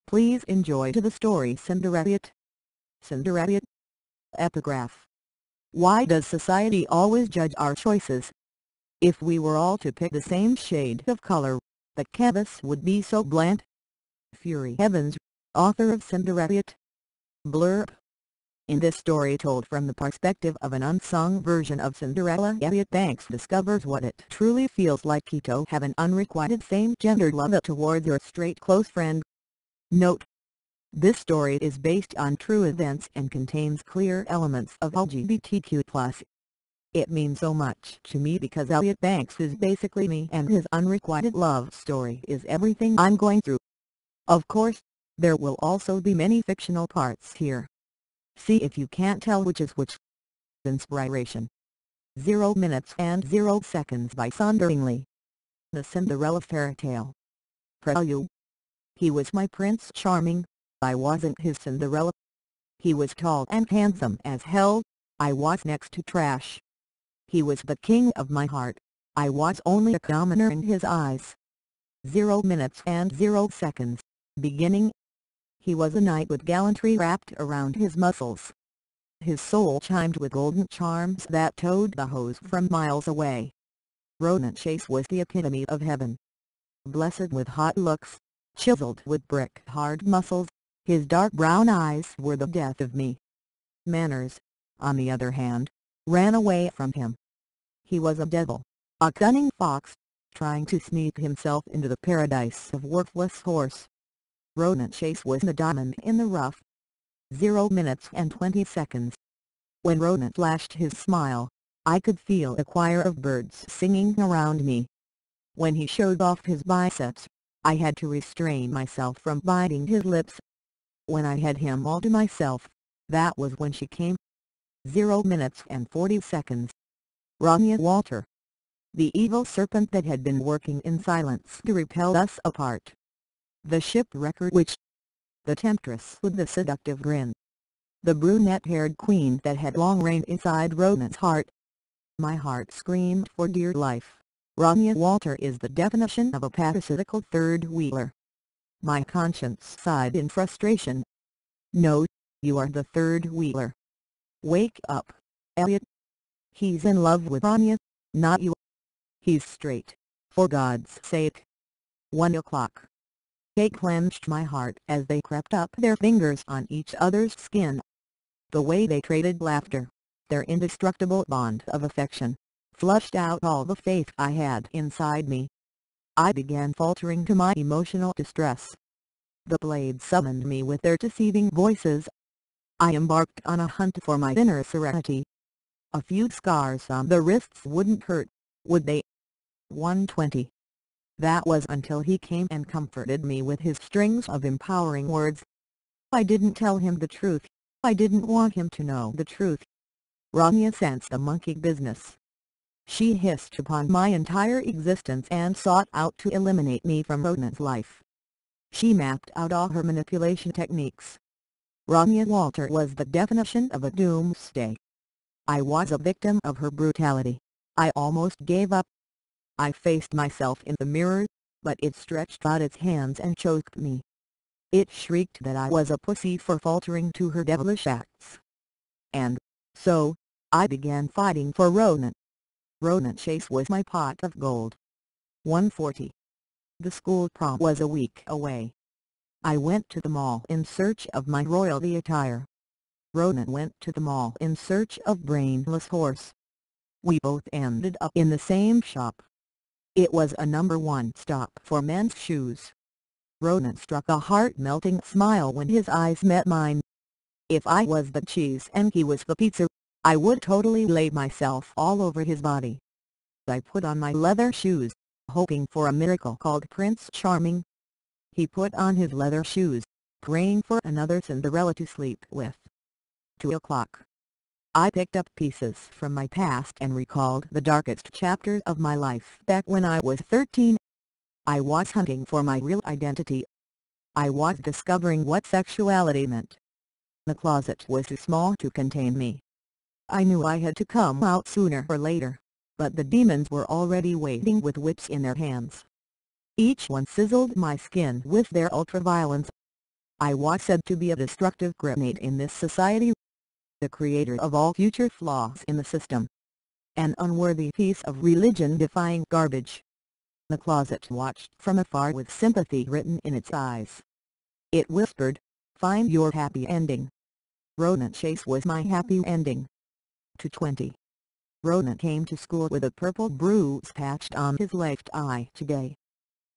Please enjoy the story Cinderelliot. Cinderelliot. Epigraph. Why does society always judge our choices? If we were all to pick the same shade of color, the canvas would be so bland. Fury Evans, author of Cinderelliot. Blurb. In this story told from the perspective of an unsung version of Cinderella, Elliot Banks discovers what it truly feels like to have an unrequited same-gendered love towards your straight close friend. Note: this story is based on true events and contains clear elements of LGBTQ+. It means so much to me because Elliot Banks is basically me and his unrequited love story is everything I'm going through. Of course, there will also be many fictional parts here. See if you can't tell which is which. Inspiration. 0 minutes and 0 seconds by Sonderingly. The Cinderella Fairy Tale. Prelude. He was my Prince Charming, I wasn't his Cinderella. He was tall and handsome as hell, I was next to trash. He was the king of my heart, I was only a commoner in his eyes. 0 minutes and 0 seconds, beginning. He was a knight with gallantry wrapped around his muscles. His soul chimed with golden charms that towed the hose from miles away. Ronan Chase was the epitome of heaven. Blessed with hot looks, chiseled with brick-hard muscles, his dark brown eyes were the death of me. Manners, on the other hand, ran away from him. He was a devil, a cunning fox, trying to sneak himself into the paradise of worthless horse. Ronan Chase was the diamond in the rough. 0 minutes and 20 seconds. When Ronan flashed his smile, I could feel a choir of birds singing around me. When he showed off his biceps, I had to restrain myself from biting his lips. When I had him all to myself, that was when she came. 0 minutes and 40 seconds. Rania Walter. The evil serpent that had been working in silence to repel us apart. The shipwrecker witch. The temptress with the seductive grin. The brunette-haired queen that had long reigned inside Ronan's heart. My heart screamed for dear life. Rania Walter is the definition of a parasitical third-wheeler. My conscience sighed in frustration. No, you are the third-wheeler. Wake up, Elliot. He's in love with Rania, not you. He's straight, for God's sake. 1 o'clock. They clenched my heart as they crept up their fingers on each other's skin. The way they traded laughter, their indestructible bond of affection, flushed out all the faith I had inside me. I began faltering to my emotional distress. The blades summoned me with their deceiving voices. I embarked on a hunt for my inner serenity. A few scars on the wrists wouldn't hurt, would they? 1:20. That was until he came and comforted me with his strings of empowering words. I didn't tell him the truth, I didn't want him to know the truth. Rania sensed the monkey business. She hissed upon my entire existence and sought out to eliminate me from Ronan's life. She mapped out all her manipulation techniques. Rania Walter was the definition of a doomsday. I was a victim of her brutality. I almost gave up. I faced myself in the mirror, but it stretched out its hands and choked me. It shrieked that I was a pussy for faltering to her devilish acts. And so, I began fighting for Ronan. Ronan Chase was my pot of gold. 1:40. The school prom was a week away. I went to the mall in search of my royalty attire. Ronan went to the mall in search of brainless horse. We both ended up in the same shop. It was a #1 stop for men's shoes. Ronan struck a heart-melting smile when his eyes met mine. If I was the cheese and he was the pizza, I would totally lay myself all over his body. I put on my leather shoes, hoping for a miracle called Prince Charming. He put on his leather shoes, praying for another Cinderella to sleep with. 2 o'clock. I picked up pieces from my past and recalled the darkest chapters of my life back when I was 13. I was hunting for my real identity. I was discovering what sexuality meant. The closet was too small to contain me. I knew I had to come out sooner or later, but the demons were already waiting with whips in their hands. Each one sizzled my skin with their ultraviolence. I was said to be a destructive grenade in this society, the creator of all future flaws in the system, an unworthy piece of religion-defying garbage. The closet watched from afar with sympathy written in its eyes. It whispered, "Find your happy ending." Ronan Chase was my happy ending. 2:20. Ronan came to school with a purple bruise patched on his left eye today.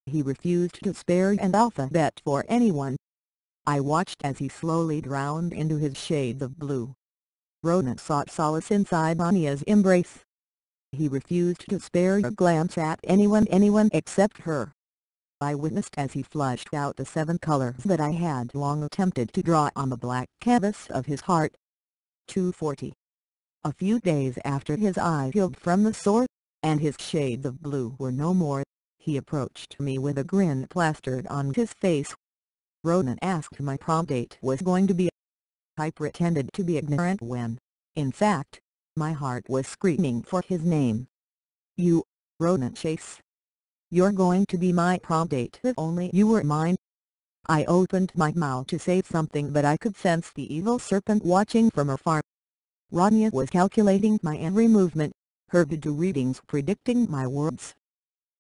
He refused to spare an alphabet for anyone. I watched as he slowly drowned into his shades of blue. Ronan sought solace inside Anya's embrace. He refused to spare a glance at anyone except her. I witnessed as he flushed out the 7 colors that I had long attempted to draw on the black canvas of his heart. 2:40. A few days after his eye healed from the sore, and his shades of blue were no more, he approached me with a grin plastered on his face. Ronan asked my prom date was going to be. I pretended to be ignorant when, in fact, my heart was screaming for his name. "You, Ronan Chase. You're going to be my prom date if only you were mine." I opened my mouth to say something, but I could sense the evil serpent watching from afar. Rania was calculating my every movement, her to-do readings predicting my words.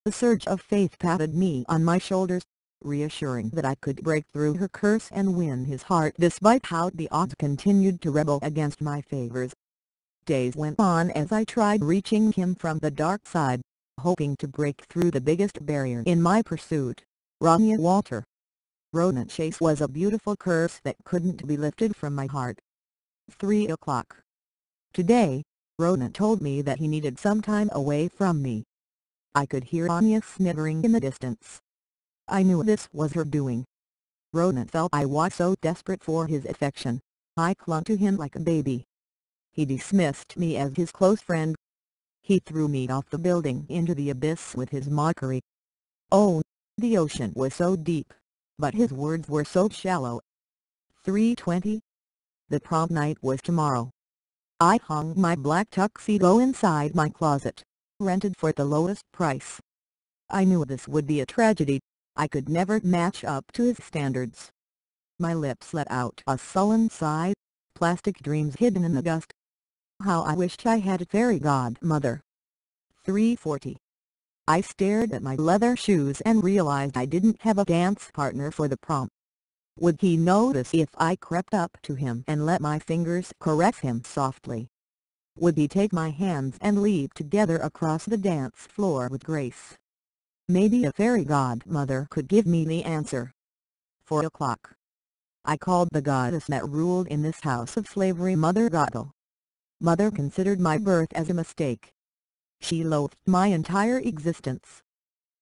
The surge of faith patted me on my shoulders, reassuring that I could break through her curse and win his heart despite how the odds continued to rebel against my favors. Days went on as I tried reaching him from the dark side, hoping to break through the biggest barrier in my pursuit, Rania Walter. Ronan Chase was a beautiful curse that couldn't be lifted from my heart. 3 o'clock. Today, Ronan told me that he needed some time away from me. I could hear Anya sniggering in the distance. I knew this was her doing. Ronan felt I was so desperate for his affection, I clung to him like a baby. He dismissed me as his close friend. He threw me off the building into the abyss with his mockery. Oh, the ocean was so deep, but his words were so shallow. 3:20. The prom night was tomorrow. I hung my black tuxedo inside my closet, rented for the lowest price. I knew this would be a tragedy. I could never match up to his standards. My lips let out a sullen sigh, plastic dreams hidden in the dust. How I wished I had a fairy godmother. 3:40. I stared at my leather shoes and realized I didn't have a dance partner for the prom. Would he notice if I crept up to him and let my fingers caress him softly? Would he take my hands and leap together across the dance floor with grace? Maybe a fairy godmother could give me the answer. 4 o'clock. I called the goddess that ruled in this house of slavery Mother Gothel. Mother considered my birth as a mistake. She loathed my entire existence.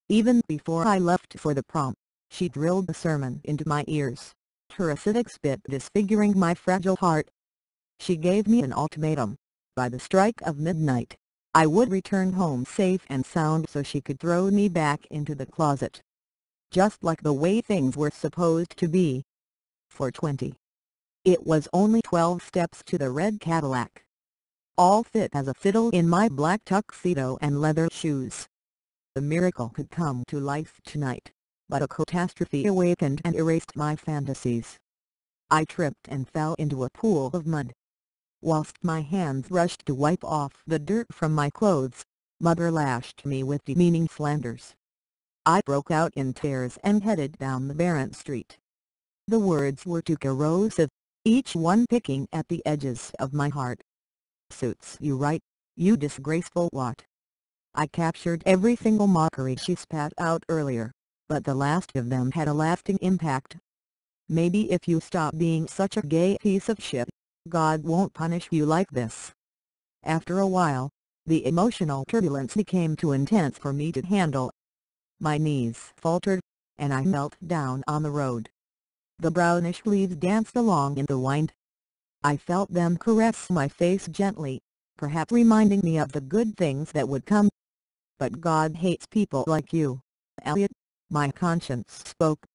Even before I left for the prom, she drilled a sermon into my ears, her acidic spit disfiguring my fragile heart. She gave me an ultimatum: by the strike of midnight, I would return home safe and sound so she could throw me back into the closet. Just like the way things were supposed to be. 4:20. It was only 12 steps to the red Cadillac. All fit as a fiddle in my black tuxedo and leather shoes. The miracle could come to life tonight, but a catastrophe awakened and erased my fantasies. I tripped and fell into a pool of mud. Whilst my hands rushed to wipe off the dirt from my clothes, Mother lashed me with demeaning slanders. I broke out in tears and headed down the barren street. The words were too corrosive, each one picking at the edges of my heart. "Suits you right, you disgraceful what?" I captured every single mockery she spat out earlier, but the last of them had a lasting impact. Maybe if you stop being such a gay piece of shit, God won't punish you like this. After a while, the emotional turbulence became too intense for me to handle. My knees faltered, and I knelt down on the road. The brownish leaves danced along in the wind. I felt them caress my face gently, perhaps reminding me of the good things that would come. But God hates people like you, Elliot, my conscience spoke.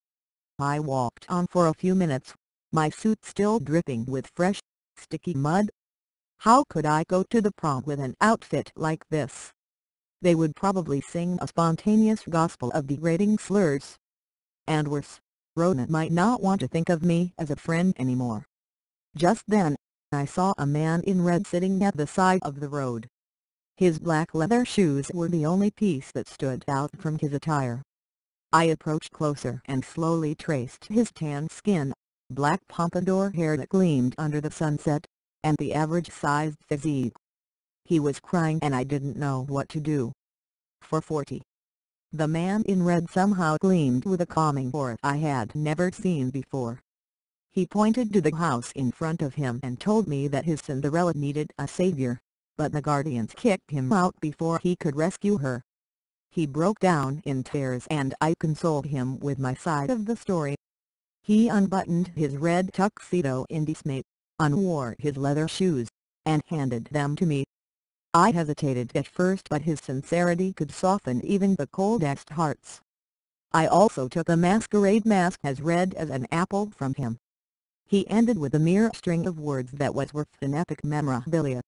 I walked on for a few minutes, my suit still dripping with fresh, sticky mud. How could I go to the prom with an outfit like this? They would probably sing a spontaneous gospel of degrading slurs. And worse, Ronan might not want to think of me as a friend anymore. Just then, I saw a man in red sitting at the side of the road. His black leather shoes were the only piece that stood out from his attire. I approached closer and slowly traced his tan skin, black pompadour hair that gleamed under the sunset, and the average-sized physique. He was crying and I didn't know what to do. 4:40. The man in red somehow gleamed with a calming aura I had never seen before. He pointed to the house in front of him and told me that his Cinderella needed a savior, but the guardians kicked him out before he could rescue her. He broke down in tears and I consoled him with my side of the story. He unbuttoned his red tuxedo in dismay, unwore his leather shoes, and handed them to me. I hesitated at first, but his sincerity could soften even the coldest hearts. I also took a masquerade mask as red as an apple from him. He ended with a mere string of words that was worth an epic memorabilia.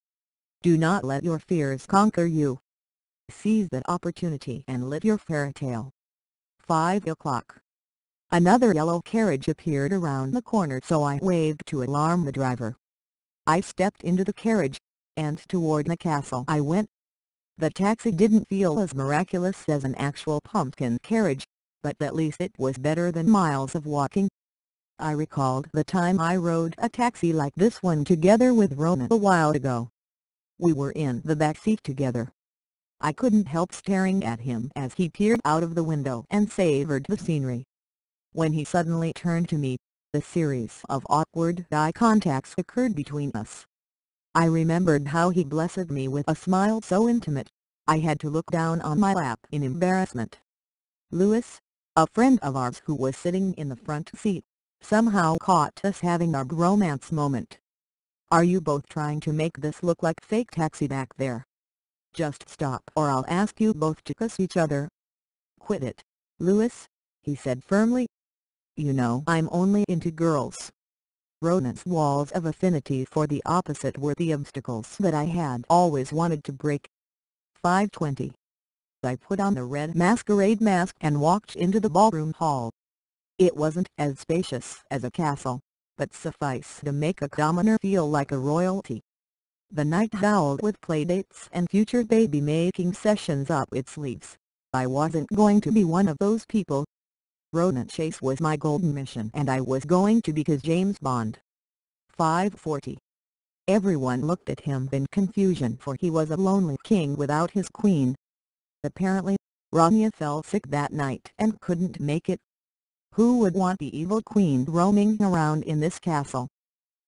Do not let your fears conquer you. Seize that opportunity and live your fairy tale. 5 o'clock. Another yellow carriage appeared around the corner, so I waved to alarm the driver. I stepped into the carriage, and toward the castle I went. The taxi didn't feel as miraculous as an actual pumpkin carriage, but at least it was better than miles of walking. I recalled the time I rode a taxi like this one together with Ronan a while ago. We were in the back seat together. I couldn't help staring at him as he peered out of the window and savored the scenery. When he suddenly turned to me, a series of awkward eye contacts occurred between us. I remembered how he blessed me with a smile so intimate, I had to look down on my lap in embarrassment. Louis, a friend of ours who was sitting in the front seat, somehow caught us having our bromance moment. Are you both trying to make this look like fake taxi back there? Just stop or I'll ask you both to kiss each other. Quit it, Louis, he said firmly. You know I'm only into girls. Ronan's walls of affinity for the opposite were the obstacles that I had always wanted to break. 5:20. I put on the red masquerade mask and walked into the ballroom hall. It wasn't as spacious as a castle, but sufficed to make a commoner feel like a royalty. The night howled with playdates and future baby-making sessions up its sleeves. I wasn't going to be one of those people. Ronan Chase was my golden mission and I was going to be his James Bond. 5:40. Everyone looked at him in confusion, for he was a lonely king without his queen. Apparently, Rania fell sick that night and couldn't make it. Who would want the evil queen roaming around in this castle?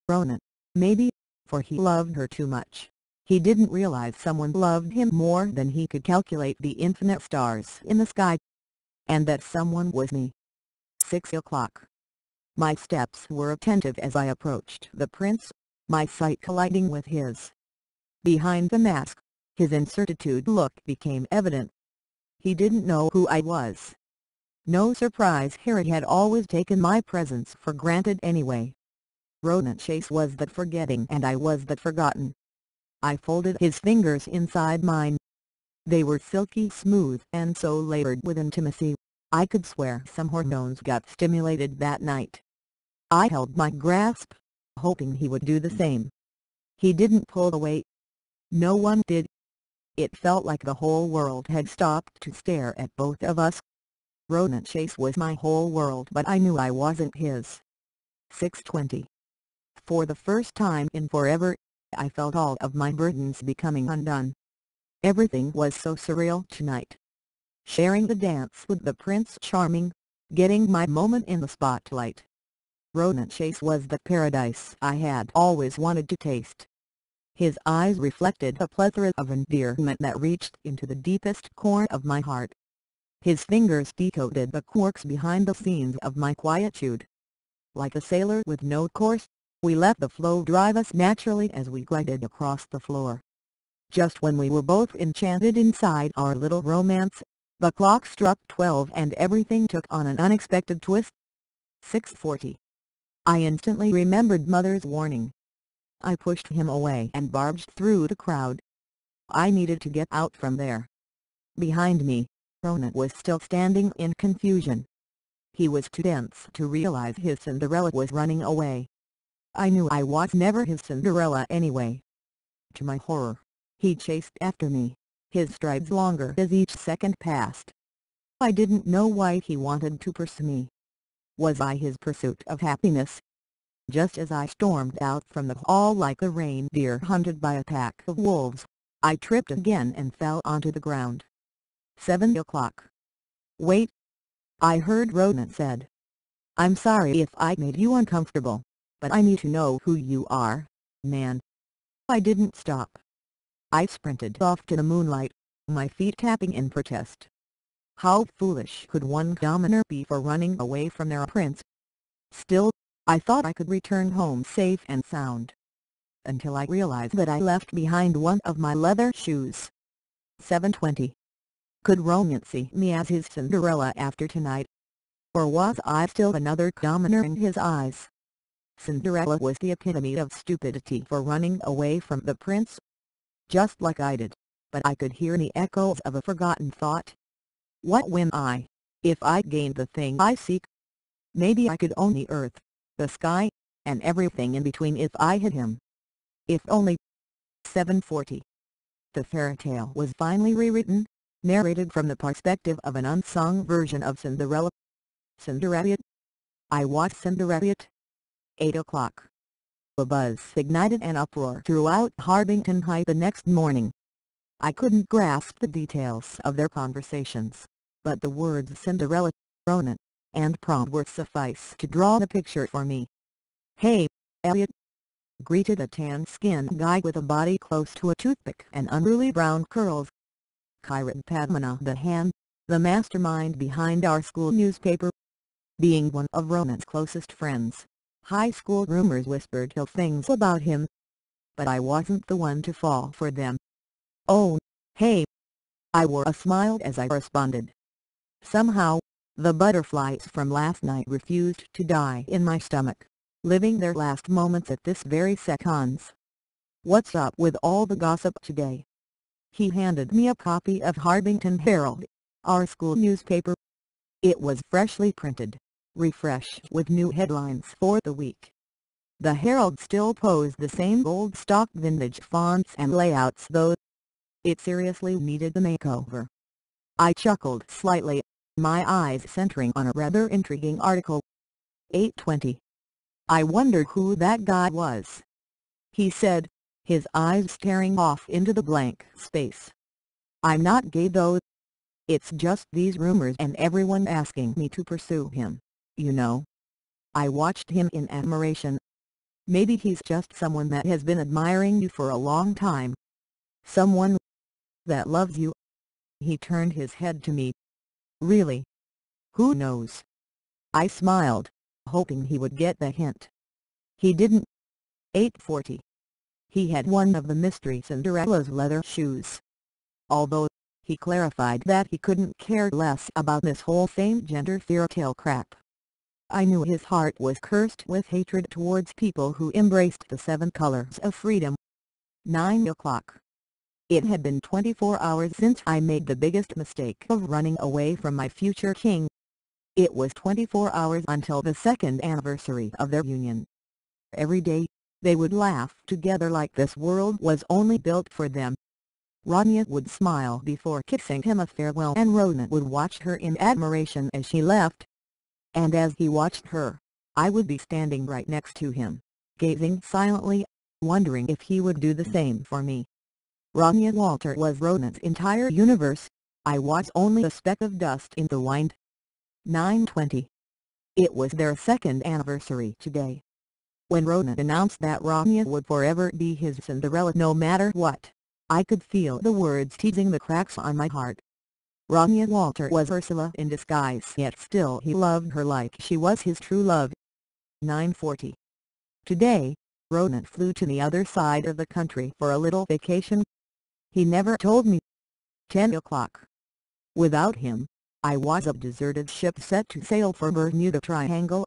Ronan, maybe, for he loved her too much. He didn't realize someone loved him more than he could calculate the infinite stars in the sky. And that someone was me. 6 o'clock. My steps were attentive as I approached the prince, my sight colliding with his. Behind the mask, his incertitude look became evident. He didn't know who I was. No surprise, Harry had always taken my presence for granted anyway. Ronan Chase was the forgetting and I was the forgotten. I folded his fingers inside mine. They were silky smooth and so labored with intimacy, I could swear some hormones got stimulated that night. I held my grasp, hoping he would do the same. He didn't pull away. No one did. It felt like the whole world had stopped to stare at both of us. Ronan Chase was my whole world, but I knew I wasn't his. 6:20. For the first time in forever, I felt all of my burdens becoming undone. Everything was so surreal tonight. Sharing the dance with the Prince Charming, getting my moment in the spotlight. Ronan Chase was the paradise I had always wanted to taste. His eyes reflected a plethora of endearment that reached into the deepest core of my heart. His fingers decoded the quirks behind the scenes of my quietude. Like a sailor with no course, we let the flow drive us naturally as we glided across the floor. Just when we were both enchanted inside our little romance, the clock struck 12 and everything took on an unexpected twist. 6:40. I instantly remembered Mother's warning. I pushed him away and barged through the crowd. I needed to get out from there. Behind me, Ronan was still standing in confusion. He was too dense to realize his Cinderella was running away. I knew I was never his Cinderella anyway. To my horror, he chased after me, his strides longer as each second passed. I didn't know why he wanted to pursue me. Was I his pursuit of happiness? Just as I stormed out from the hall like a reindeer hunted by a pack of wolves, I tripped again and fell onto the ground. 7 o'clock. "Wait," I heard Ronan said. "I'm sorry if I made you uncomfortable, but I need to know who you are, man." I didn't stop. I sprinted off to the moonlight, my feet tapping in protest. How foolish could one commoner be for running away from their prince? Still, I thought I could return home safe and sound. Until I realized that I left behind one of my leather shoes. 7:20. Could Ronan see me as his Cinderella after tonight? Or was I still another commoner in his eyes? Cinderella was the epitome of stupidity for running away from the prince. Just like I did, but I could hear the echoes of a forgotten thought. What win I, if I gained the thing I seek? Maybe I could own the earth, the sky, and everything in between if I had him. If only. 7:40. The fairy tale was finally rewritten, narrated from the perspective of an unsung version of Cinderella. Cinderelliot. I was Cinderelliot. 8 o'clock. A buzz ignited an uproar throughout Harbington High the next morning. I couldn't grasp the details of their conversations, but the words Cinderella, Ronan, and prom were suffice to draw the picture for me. "Hey, Elliot," greeted a tan-skinned guy with a body close to a toothpick and unruly brown curls. Kiran Padmanabhan, the mastermind behind our school newspaper. Being one of Ronan's closest friends, high school rumors whispered ill things about him. But I wasn't the one to fall for them. "Oh, hey." I wore a smile as I responded. Somehow, the butterflies from last night refused to die in my stomach, living their last moments at this very second. "What's up with all the gossip today?" He handed me a copy of Harbington Herald, our school newspaper. It was freshly printed, refreshed with new headlines for the week. The Herald still posed the same gold-stock vintage fonts and layouts though. It seriously needed a makeover. I chuckled slightly, my eyes centering on a rather intriguing article. 8:20. "I wondered who that guy was," he said, his eyes staring off into the blank space. "I'm not gay though. It's just these rumors and everyone asking me to pursue him, you know." I watched him in admiration. "Maybe he's just someone that has been admiring you for a long time. Someone that loves you." He turned his head to me. "Really? Who knows?" I smiled, hoping he would get the hint. He didn't. 8:40. He had one of the Mystery Cinderella's leather shoes. Although, he clarified that he couldn't care less about this whole same gender fairytale crap. I knew his heart was cursed with hatred towards people who embraced the 7 colors of freedom. 9 o'clock. It had been 24 hours since I made the biggest mistake of running away from my future king. It was 24 hours until the 2nd anniversary of their union. Every day, they would laugh together like this world was only built for them. Rania would smile before kissing him a farewell and Ronan would watch her in admiration as she left. And as he watched her, I would be standing right next to him, gazing silently, wondering if he would do the same for me. Rania Walter was Ronan's entire universe. I was only a speck of dust in the wind. 9:20. It was their 2nd anniversary today. When Ronan announced that Rania would forever be his Cinderella no matter what, I could feel the words teasing the cracks on my heart. Rania Walter was Ursula in disguise, yet still he loved her like she was his true love. 9:40. Today, Ronan flew to the other side of the country for a little vacation. He never told me. 10 o'clock. Without him, I was a deserted ship set to sail for Bermuda Triangle.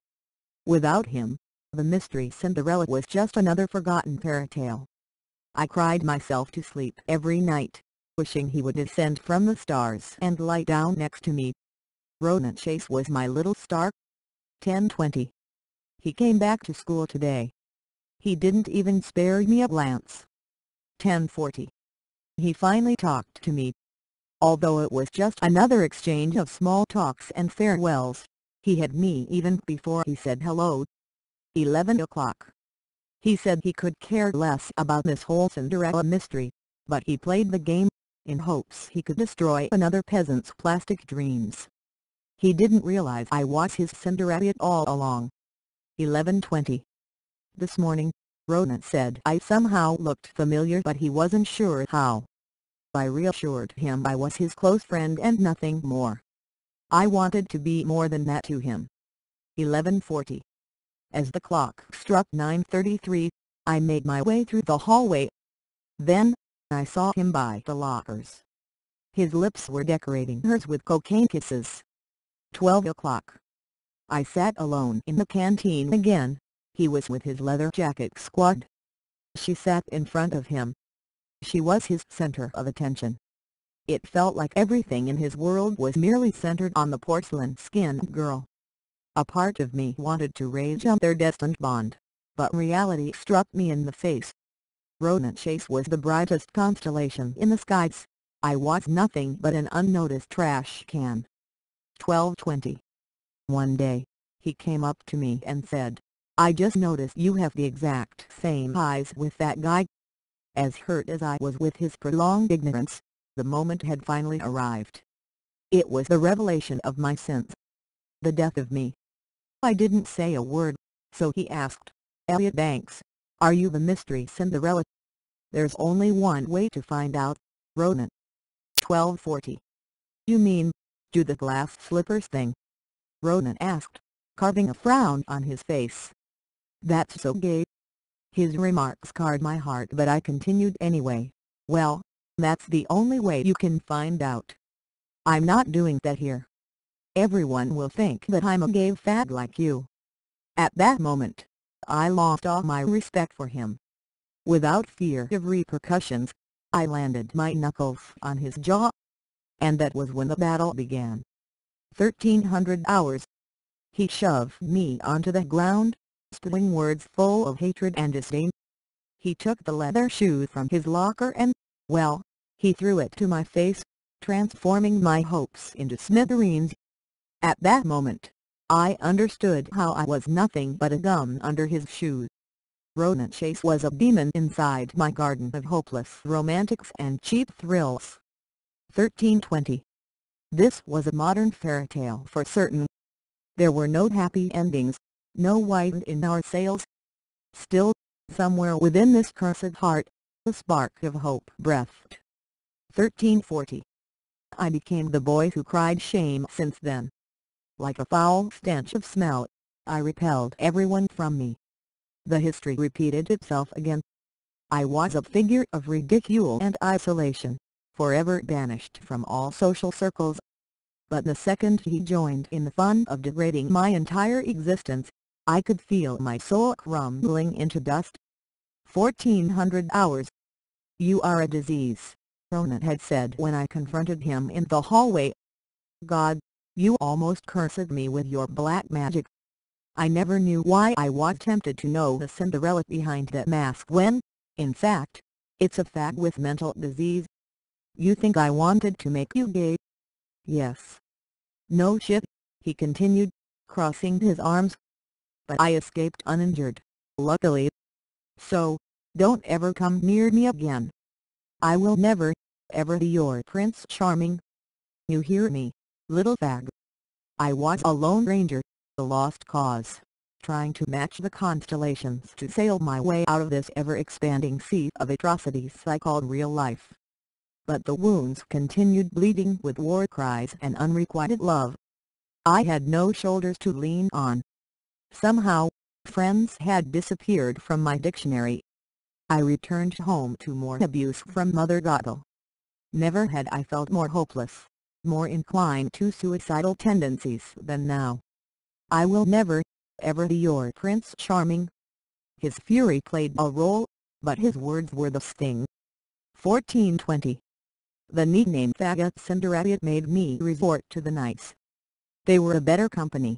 Without him, the Mystery Cinderella was just another forgotten fairy tale. I cried myself to sleep every night, wishing he would descend from the stars and lie down next to me. Ronan Chase was my little star. 10:20. He came back to school today. He didn't even spare me a glance. 10:40. He finally talked to me. Although it was just another exchange of small talks and farewells, he had me even before he said hello. 11 o'clock. He said he could care less about this whole Cinderella mystery, but he played the game, in hopes he could destroy another peasant's plastic dreams. He didn't realize I was his Cinderelliot all along. 11:20. This morning, Ronan said I somehow looked familiar, but he wasn't sure how. I reassured him I was his close friend and nothing more. I wanted to be more than that to him. 11:40. As the clock struck 9:33, I made my way through the hallway. Then, I saw him by the lockers. His lips were decorating hers with cocaine kisses. 12 o'clock. I sat alone in the canteen again. He was with his leather jacket squad. She sat in front of him. She was his center of attention. It felt like everything in his world was merely centered on the porcelain-skinned girl. A part of me wanted to rage on their destined bond, but reality struck me in the face. Ronan Chase was the brightest constellation in the skies. I was nothing but an unnoticed trash can. 12:20. One day, he came up to me and said, "I just noticed you have the exact same eyes with that guy." As hurt as I was with his prolonged ignorance, the moment had finally arrived. It was the revelation of my sins. The death of me. I didn't say a word, so he asked, "Elliot Banks, are you the mystery Cinderella?" "There's only one way to find out, Ronan." 12:40. "You mean, do the glass slippers thing?" Ronan asked, carving a frown on his face. "That's so gay." His remark scarred my heart, but I continued anyway. "Well, that's the only way you can find out. I'm not doing that here. Everyone will think that I'm a gay fag like you." At that moment, I lost all my respect for him. Without fear of repercussions, I landed my knuckles on his jaw. And that was when the battle began. 1300 hours. He shoved me onto the ground, spewing words full of hatred and disdain. He took the leather shoe from his locker and, well, he threw it to my face, transforming my hopes into smithereens. At that moment, I understood how I was nothing but a gum under his shoes. Ronan Chase was a demon inside my garden of hopeless romantics and cheap thrills. 13:20. This was a modern fairy tale for certain. There were no happy endings, no wind in our sails. Still, somewhere within this cursed heart, a spark of hope breathed. 13:40. I became the boy who cried shame since then. Like a foul stench of smell, I repelled everyone from me. The history repeated itself again. I was a figure of ridicule and isolation, forever banished from all social circles. But the second he joined in the fun of degrading my entire existence, I could feel my soul crumbling into dust. 1400 hours. "You are a disease," Ronan had said when I confronted him in the hallway. "God, you almost cursed me with your black magic." I never knew why I was tempted to know the Cinderella behind that mask when, in fact, it's a fag with mental disease. "You think I wanted to make you gay?" "Yes." "No shit," he continued, crossing his arms. "But I escaped uninjured, luckily. So, don't ever come near me again. I will never, ever be your Prince Charming. You hear me, little fag?" I was a lone ranger, a lost cause, trying to match the constellations to sail my way out of this ever-expanding sea of atrocities I called real life. But the wounds continued bleeding with war cries and unrequited love. I had no shoulders to lean on. Somehow, friends had disappeared from my dictionary. I returned home to more abuse from Mother Gothel. Never had I felt more hopeless, more inclined to suicidal tendencies than now. "I will never, ever be your Prince Charming." His fury played a role, but his words were the sting. 1420. The nickname faggot Cinderelliot made me resort to the nights they were a better company.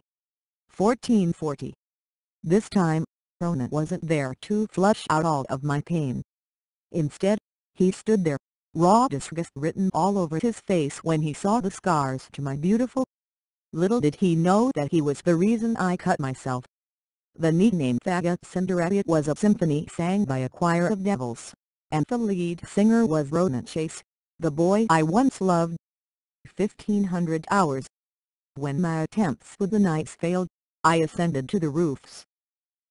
1440. This time, Ronan wasn't there to flush out all of my pain. Instead, he stood there, raw disgust written all over his face when he saw the scars to my beautiful. Little did he know that he was the reason I cut myself. The nickname faggot Cinderelliot was a symphony sang by a choir of devils, and the lead singer was Ronan Chase, the boy I once loved. 1500 hours. When my attempts with the knights failed, I ascended to the roofs.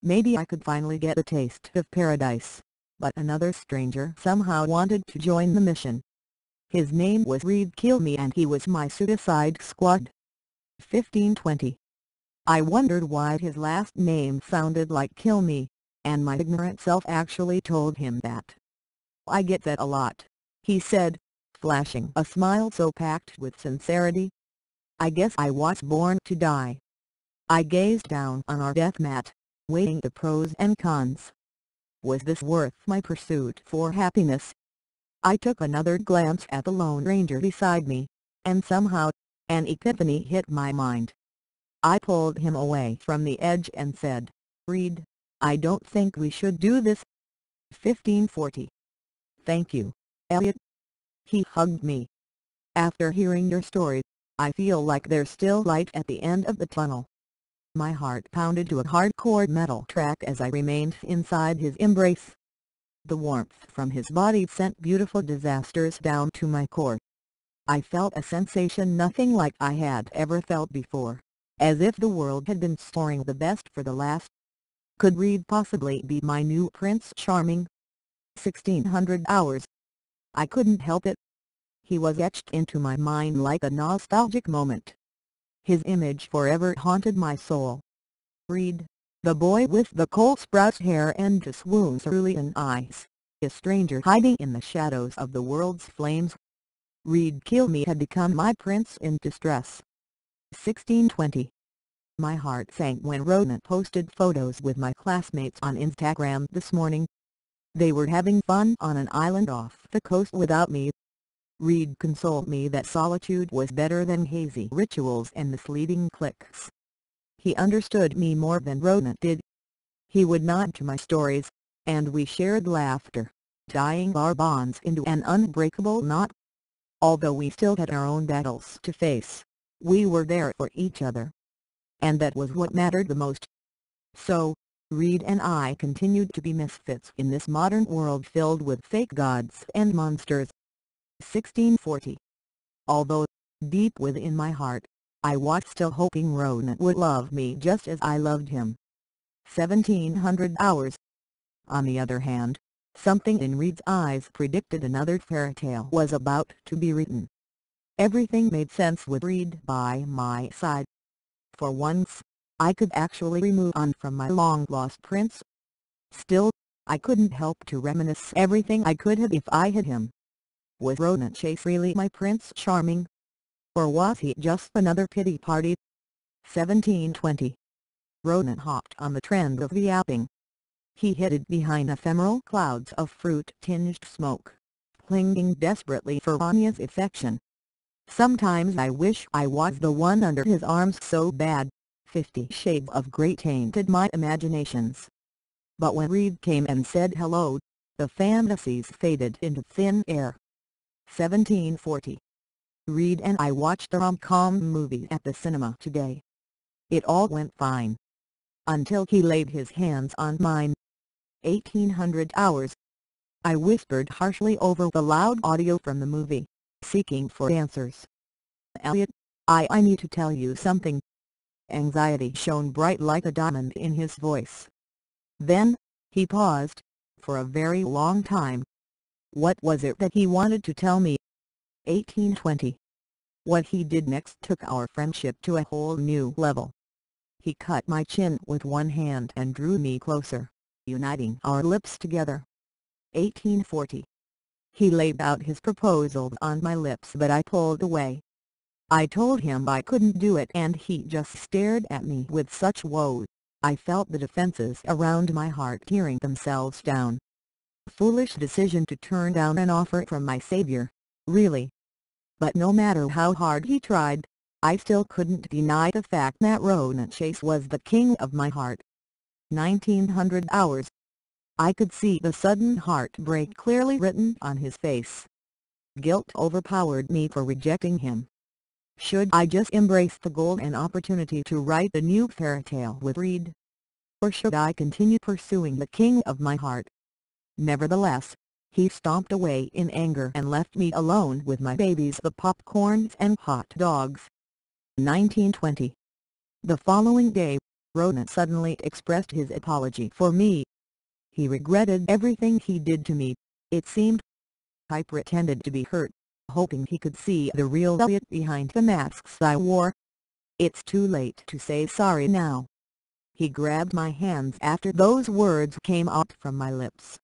Maybe I could finally get a taste of paradise, but another stranger somehow wanted to join the mission. His name was Reed Kill Me and he was my suicide squad. 1520. I wondered why his last name sounded like Kill Me, and my ignorant self actually told him that. I get that a lot, he said, flashing a smile so packed with sincerity. I guess I was born to die. I gazed down on our death mat, weighing the pros and cons. Was this worth my pursuit for happiness? I took another glance at the Lone Ranger beside me, and somehow, an epiphany hit my mind. I pulled him away from the edge and said, "Reed, I don't think we should do this." 1540. Thank you, Elliot. He hugged me. After hearing your story, I feel like there's still light at the end of the tunnel. My heart pounded to a hardcore metal track as I remained inside his embrace. The warmth from his body sent beautiful disasters down to my core. I felt a sensation nothing like I had ever felt before, as if the world had been storing the best for the last. Could Reed possibly be my new Prince Charming? 1600 hours. I couldn't help it. He was etched into my mind like a nostalgic moment. His image forever haunted my soul. Reed, the boy with the Cole Sprouse hair and the swoon cerulean eyes, a stranger hiding in the shadows of the world's flames. Reed Kill Me had become my prince in distress. 1620. My heart sank when Ronan posted photos with my classmates on Instagram this morning. They were having fun on an island off the coast without me. Reed consoled me that solitude was better than hazy rituals and misleading cliques. He understood me more than Ronan did. He would nod to my stories, and we shared laughter, tying our bonds into an unbreakable knot. Although we still had our own battles to face, we were there for each other. And that was what mattered the most. So, Reed and I continued to be misfits in this modern world filled with fake gods and monsters. 1640. Although, deep within my heart, I was still hoping Ronan would love me just as I loved him. 1700 hours. On the other hand, something in Reed's eyes predicted another fairy tale was about to be written. Everything made sense with Reed by my side. For once, I could actually remove on from my long-lost prince. Still, I couldn't help to reminisce everything I could have if I had him. Was Ronan Chase really my Prince Charming? Or was he just another pity party? 1720. Ronan hopped on the trend of the yapping. He hid behind ephemeral clouds of fruit-tinged smoke, clinging desperately for Anya's affection. Sometimes I wish I was the one under his arms so bad. 50 Shades of Grey tainted my imaginations. But when Reed came and said hello, the fantasies faded into thin air. 1740. Reed and I watched a rom-com movie at the cinema today. It all went fine. Until he laid his hands on mine. 1800 hours. I whispered harshly over the loud audio from the movie, seeking for answers. "Elliot, I need to tell you something." Anxiety shone bright like a diamond in his voice. Then, he paused, for a very long time. What was it that he wanted to tell me? 1820. What he did next took our friendship to a whole new level. He cut my chin with one hand and drew me closer, uniting our lips together. 1840. He laid out his proposal on my lips but I pulled away. I told him I couldn't do it and he just stared at me with such woe. I felt the defenses around my heart tearing themselves down. Foolish decision to turn down an offer from my savior, really. But no matter how hard he tried, I still couldn't deny the fact that Ronan Chase was the king of my heart. 1900 hours. I could see the sudden heartbreak clearly written on his face. Guilt overpowered me for rejecting him. Should I just embrace the golden opportunity to write a new fairy tale with Reed? Or should I continue pursuing the king of my heart? Nevertheless, he stomped away in anger and left me alone with my babies, the popcorns and hot dogs. 1920. The following day, Ronan suddenly expressed his apology for me. He regretted everything he did to me, it seemed. I pretended to be hurt, hoping he could see the real Elliot behind the masks I wore. It's too late to say sorry now. He grabbed my hands after those words came out from my lips.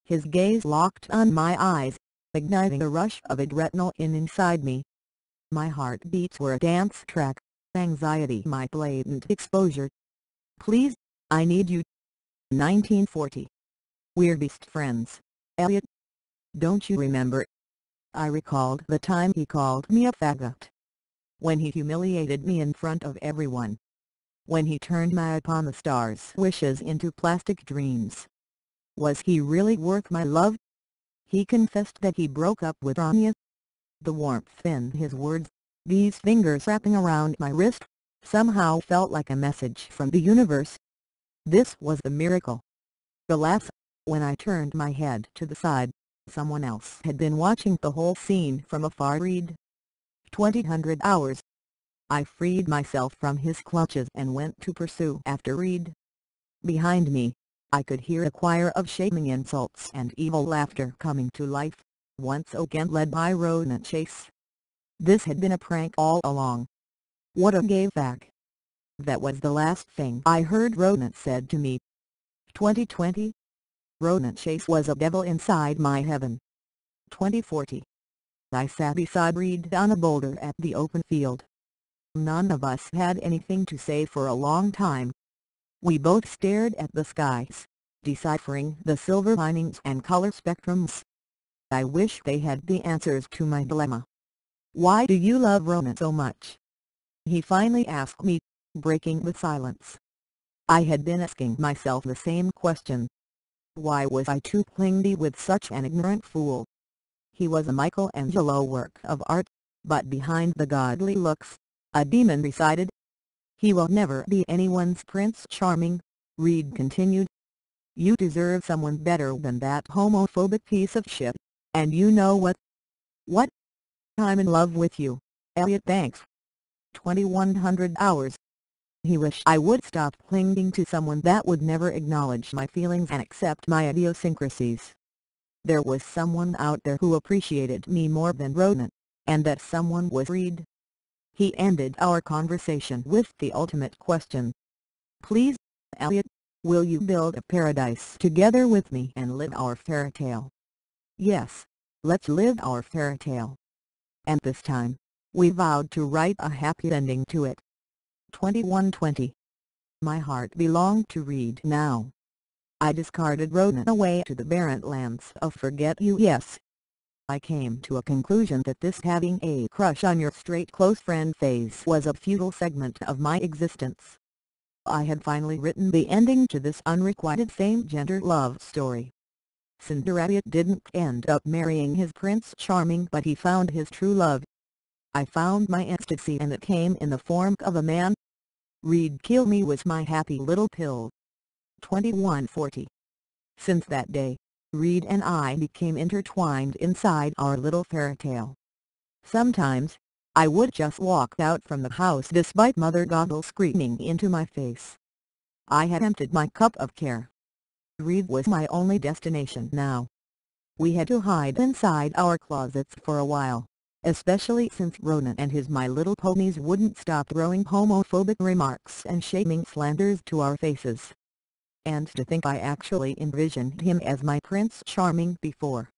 His gaze locked on my eyes, igniting a rush of adrenaline inside me. My heartbeats were a dance track, anxiety my blatant exposure. Please, I need you. 1940. We're best friends, Elliot. Don't you remember? I recalled the time he called me a faggot. When he humiliated me in front of everyone. When he turned my Upon the Stars wishes into plastic dreams. Was he really worth my love? He confessed that he broke up with Anya. The warmth in his words, these fingers wrapping around my wrist, somehow felt like a message from the universe. This was a miracle. Alas, when I turned my head to the side, someone else had been watching the whole scene from afar. Reed. 2000 hours. I freed myself from his clutches and went to pursue after Reed. Behind me, I could hear a choir of shaming insults and evil laughter coming to life, once again led by Ronan Chase. This had been a prank all along. What a gave back. That was the last thing I heard Ronan said to me. 2020. Ronan Chase was a devil inside my heaven. 2040. I sat beside Reed on a boulder at the open field. None of us had anything to say for a long time. We both stared at the skies, deciphering the silver linings and color spectrums. I wish they had the answers to my dilemma. Why do you love Ronan so much? He finally asked me, breaking the silence. I had been asking myself the same question. Why was I too clingy with such an ignorant fool? He was a Michelangelo work of art, but behind the godly looks, a demon resided. He will never be anyone's Prince Charming, Reed continued. You deserve someone better than that homophobic piece of shit, and you know what? What? I'm in love with you, Elliot Banks. 2100 hours. He wished I would stop clinging to someone that would never acknowledge my feelings and accept my idiosyncrasies. There was someone out there who appreciated me more than Ronan, and that someone was Reed. He ended our conversation with the ultimate question. Please, Elliot, will you build a paradise together with me and live our fairy tale? Yes, let's live our fairy tale. And this time, we vowed to write a happy ending to it. 2120. My heart belonged to Reed now. I discarded Ronan away to the barren lands of forget you. Yes. I came to a conclusion that this having a crush on your straight close friend phase was a futile segment of my existence. I had finally written the ending to this unrequited same-gender love story. Cinderelliot didn't end up marrying his Prince Charming, but he found his true love. I found my ecstasy, and it came in the form of a man. Reed Kill Me was my happy little pill. 2140. Since that day, Reed and I became intertwined inside our little fairy tale. Sometimes, I would just walk out from the house despite Mother Goggle screaming into my face. I had emptied my cup of care. Reed was my only destination now. We had to hide inside our closets for a while, especially since Ronan and his My Little Ponies wouldn't stop throwing homophobic remarks and shaming slanders to our faces. And to think I actually envisioned him as my Prince Charming before.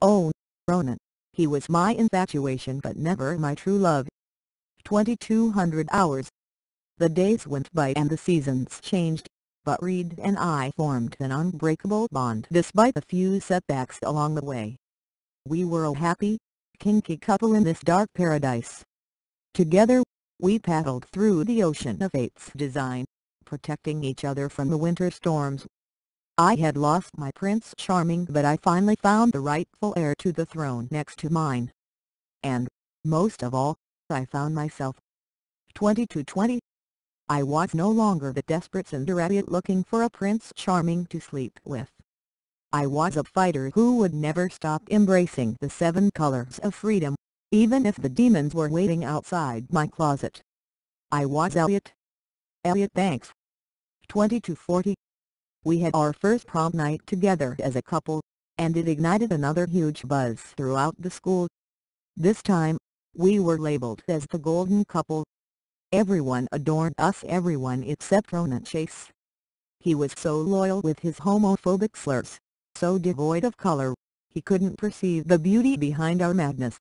Oh, Ronan, he was my infatuation but never my true love. 2200 hours. The days went by and the seasons changed, but Reed and I formed an unbreakable bond despite a few setbacks along the way. We were a happy, kinky couple in this dark paradise. Together, We paddled through the ocean of fate's design, protecting each other from the winter storms. I had lost my Prince Charming, but I finally found the rightful heir to the throne next to mine. And, most of all, I found myself. 20. I was no longer the desperate Cinderella looking for a Prince Charming to sleep with. I was a fighter who would never stop embracing the 7 colors of freedom, even if the demons were waiting outside my closet. I was Elliot Banks. 40. We had our first prom night together as a couple, and it ignited another huge buzz throughout the school. This time, we were labeled as the golden couple. Everyone adored us, everyone except Ronan Chase. He was so loyal with his homophobic slurs, so devoid of color, he couldn't perceive the beauty behind our madness.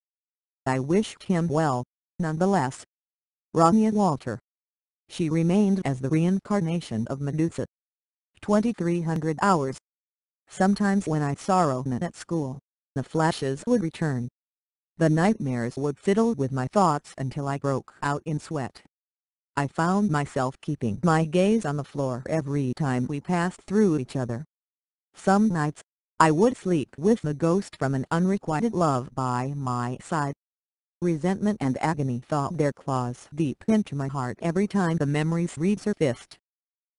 I wished him well, nonetheless. Rania Walter. She remained as the reincarnation of Medusa. 2300 hours. Sometimes when I saw Ronan at school, the flashes would return. The nightmares would fiddle with my thoughts until I broke out in sweat. I found myself keeping my gaze on the floor every time we passed through each other. Some nights, I would sleep with the ghost from an unrequited love by my side. Resentment and agony thought their claws deep into my heart every time the memories resurfaced.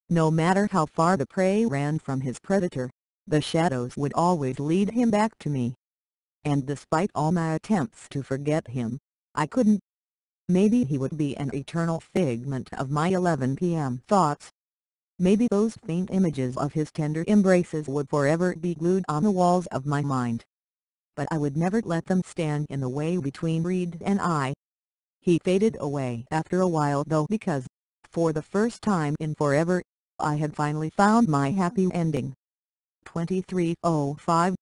No matter how far the prey ran from his predator, the shadows would always lead him back to me. And despite all my attempts to forget him, I couldn't. Maybe he would be an eternal figment of my 11 p.m. thoughts. Maybe those faint images of his tender embraces would forever be glued on the walls of my mind. But I would never let them stand in the way between Reed and I. He faded away after a while though, because, for the first time in forever, I had finally found my happy ending. 2305.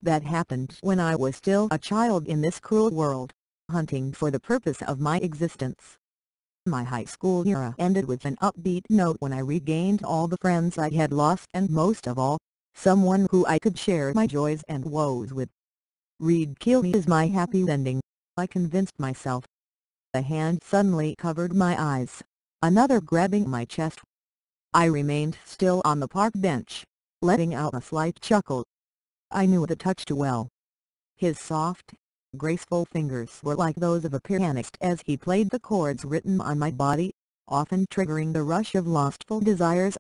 That happened when I was still a child in this cruel world, hunting for the purpose of my existence. My high school era ended with an upbeat note when I regained all the friends I had lost, and most of all, someone who I could share my joys and woes with. Reed Kiley is my happy ending, I convinced myself. A hand suddenly covered my eyes, another grabbing my chest. I remained still on the park bench, letting out a slight chuckle. I knew the touch too well. His soft, graceful fingers were like those of a pianist as he played the chords written on my body, often triggering the rush of lustful desires.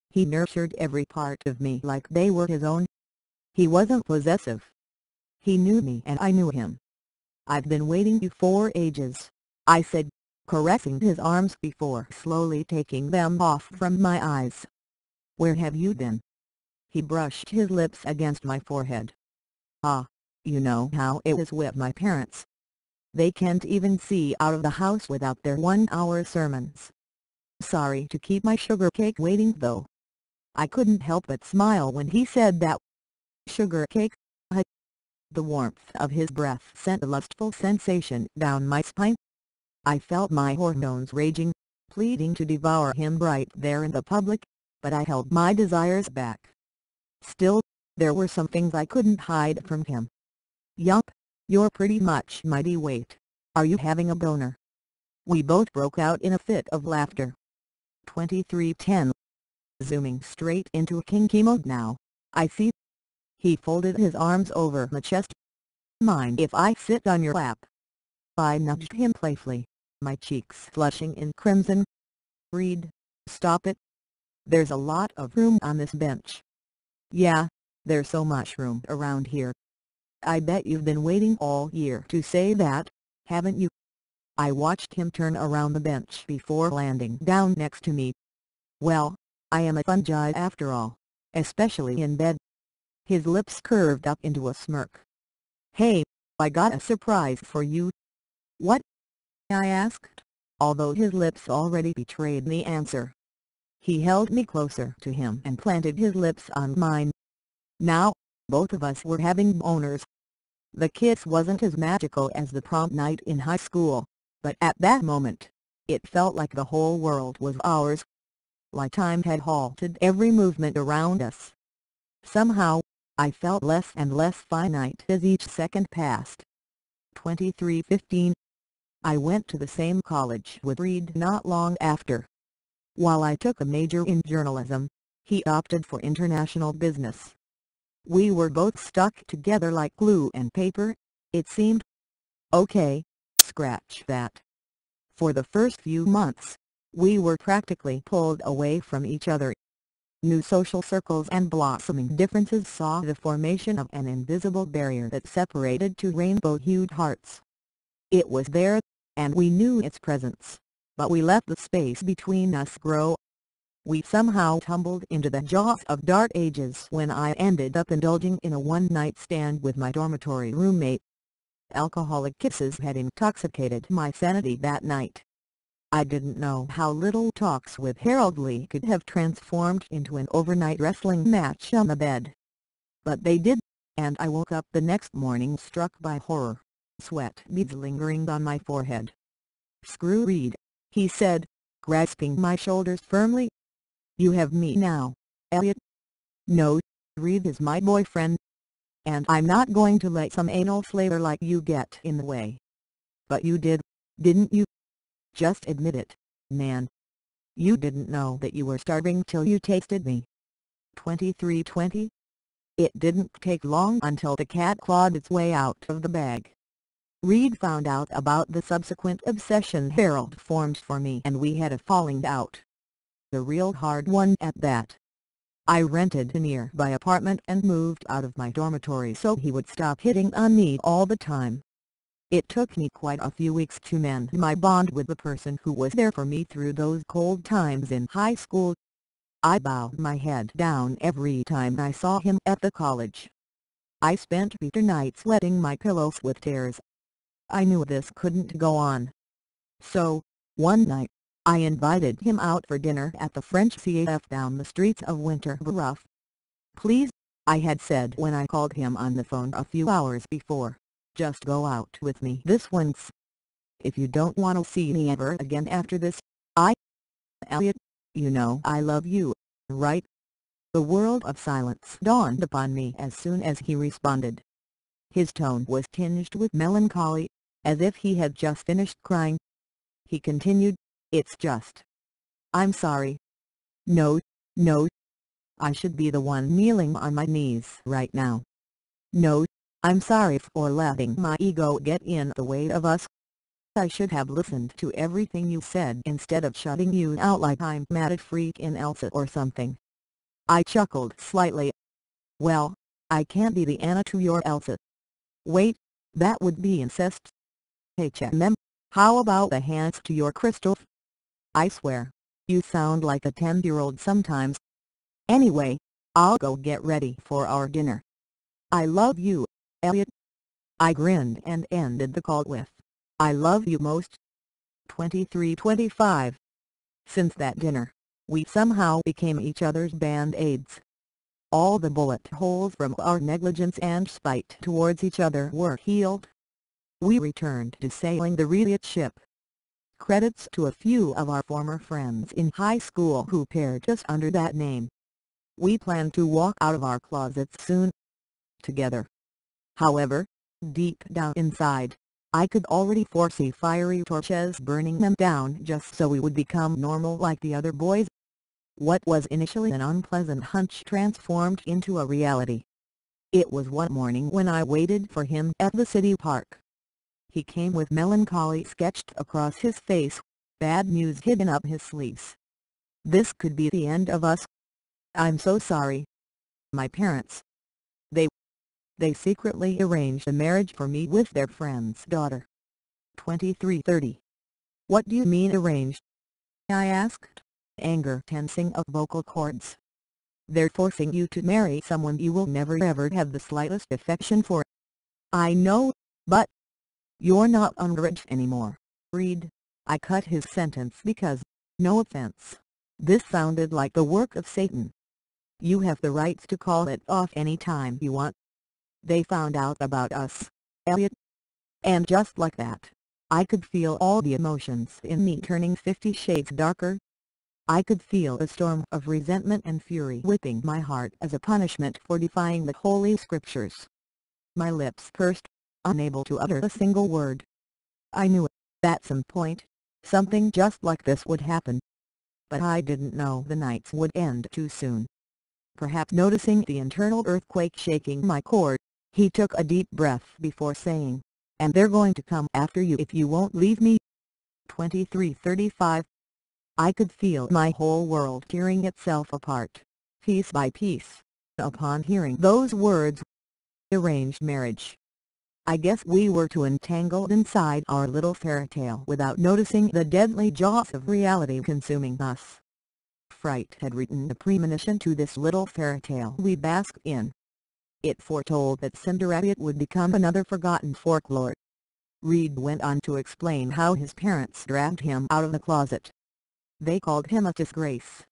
He nurtured every part of me like they were his own. He wasn't possessive. He knew me and I knew him. "I've been waiting you for ages," I said, caressing his arms before slowly taking them off from my eyes. "Where have you been?" He brushed his lips against my forehead. "Ah, you know how it is with my parents. They can't even see out of the house without their 1-hour sermons. Sorry to keep my sugar cake waiting though." I couldn't help but smile when he said that. Sugar cake? The warmth of his breath sent a lustful sensation down my spine. I felt my hormones raging, pleading to devour him right there in the public, but I held my desires back. Still, there were some things I couldn't hide from him. "Yup, you're pretty much mighty weight. Are you having a boner?" We both broke out in a fit of laughter. 2310. Zooming straight into kinky mode now, I see. He folded his arms over my chest. "Mind if I sit on your lap?" I nudged him playfully, my cheeks flushing in crimson. "Reed, stop it. There's a lot of room on this bench." "Yeah, there's so much room around here." "I bet you've been waiting all year to say that, haven't you?" I watched him turn around the bench before landing down next to me. "Well, I am a fungi after all, especially in bed." His lips curved up into a smirk. "Hey, I got a surprise for you." "What?" I asked, although his lips already betrayed the answer. He held me closer to him and planted his lips on mine. Now, both of us were having boners. The kiss wasn't as magical as the prom night in high school, but at that moment, it felt like the whole world was ours. Like time had halted every movement around us. Somehow, I felt less and less finite as each second passed. 2315. I went to the same college with Reed not long after. While I took a major in journalism, he opted for international business. We were both stuck together like glue and paper, it seemed. Okay, scratch that. For the first few months, we were practically pulled away from each other. New social circles and blossoming differences saw the formation of an invisible barrier that separated two rainbow-hued hearts. It was there, and we knew its presence, but we let the space between us grow. We somehow tumbled into the jaws of dark ages when I ended up indulging in a one-night stand with my dormitory roommate. Alcoholic kisses had intoxicated my sanity that night. I didn't know how little talks with Harold Lee could have transformed into an overnight wrestling match on the bed. But they did, and I woke up the next morning struck by horror, sweat beads lingering on my forehead. "Screw Reed," he said, grasping my shoulders firmly. "You have me now, Elliot. No, Reed is my boyfriend. And I'm not going to let some anal flavor like you get in the way. But you did, didn't you? Just admit it, man. You didn't know that you were starving till you tasted me." 23:20. It didn't take long until the cat clawed its way out of the bag. Reed found out about the subsequent obsession Harold formed for me, and we had a falling out. A real hard one at that. I rented a nearby apartment and moved out of my dormitory so he would stop hitting on me all the time. It took me quite a few weeks to mend my bond with the person who was there for me through those cold times in high school. I bowed my head down every time I saw him at the college. I spent bitter nights wetting my pillows with tears. I knew this couldn't go on. So, one night, I invited him out for dinner at the French CAF down the streets of Winterthur. "Please," I had said when I called him on the phone a few hours before, "just go out with me this once. If you don't want to see me ever again after this, Elliot, you know I love you, right?" The world of silence dawned upon me as soon as he responded. His tone was tinged with melancholy, as if he had just finished crying. He continued, "It's just. I'm sorry. No, no. I should be the one kneeling on my knees right now. No, I'm sorry for letting my ego get in the way of us. I should have listened to everything you said instead of shutting you out like I'm mad at freaking Elsa or something." I chuckled slightly. "Well, I can't be the Anna to your Elsa. Wait, that would be incest. HMM, how about the hands to your Christoph? I swear, you sound like a 10-year-old sometimes. Anyway, I'll go get ready for our dinner. I love you, Elliot." I grinned and ended the call with, "I love you most." 23:25. Since that dinner, we somehow became each other's band-aids. All the bullet holes from our negligence and spite towards each other were healed. We returned to sailing the Elliot ship. Credits to a few of our former friends in high school who paired us under that name. We plan to walk out of our closets soon. Together. However, deep down inside, I could already foresee fiery torches burning them down just so we would become normal like the other boys. What was initially an unpleasant hunch transformed into a reality. It was one morning when I waited for him at the city park. He came with melancholy sketched across his face, bad news hidden up his sleeves. This could be the end of us. "I'm so sorry. My parents. They secretly arranged a marriage for me with their friend's daughter." 23:30. "What do you mean arranged?" I asked, anger tensing of vocal cords. "They're forcing you to marry someone you will never ever have the slightest affection for." "I know, but you're not underage anymore, Reed." I cut his sentence because, no offense, this sounded like the work of Satan. "You have the right to call it off any time you want. They found out about us, Elliot." And just like that, I could feel all the emotions in me turning 50 shades darker. I could feel a storm of resentment and fury whipping my heart as a punishment for defying the Holy Scriptures. My lips pursed, unable to utter a single word. I knew it. At some point, something just like this would happen. But I didn't know the nights would end too soon. Perhaps noticing the internal earthquake shaking my core, he took a deep breath before saying, "And they're going to come after you if you won't leave me." 23:35. I could feel my whole world tearing itself apart, piece by piece, upon hearing those words. Arranged marriage. I guess we were too entangled inside our little fairy tale without noticing the deadly jaws of reality consuming us. Fright had written a premonition to this little fairy tale we bask in. It foretold that Cinderelliot would become another forgotten folklore. Reed went on to explain how his parents dragged him out of the closet. They called him a disgrace,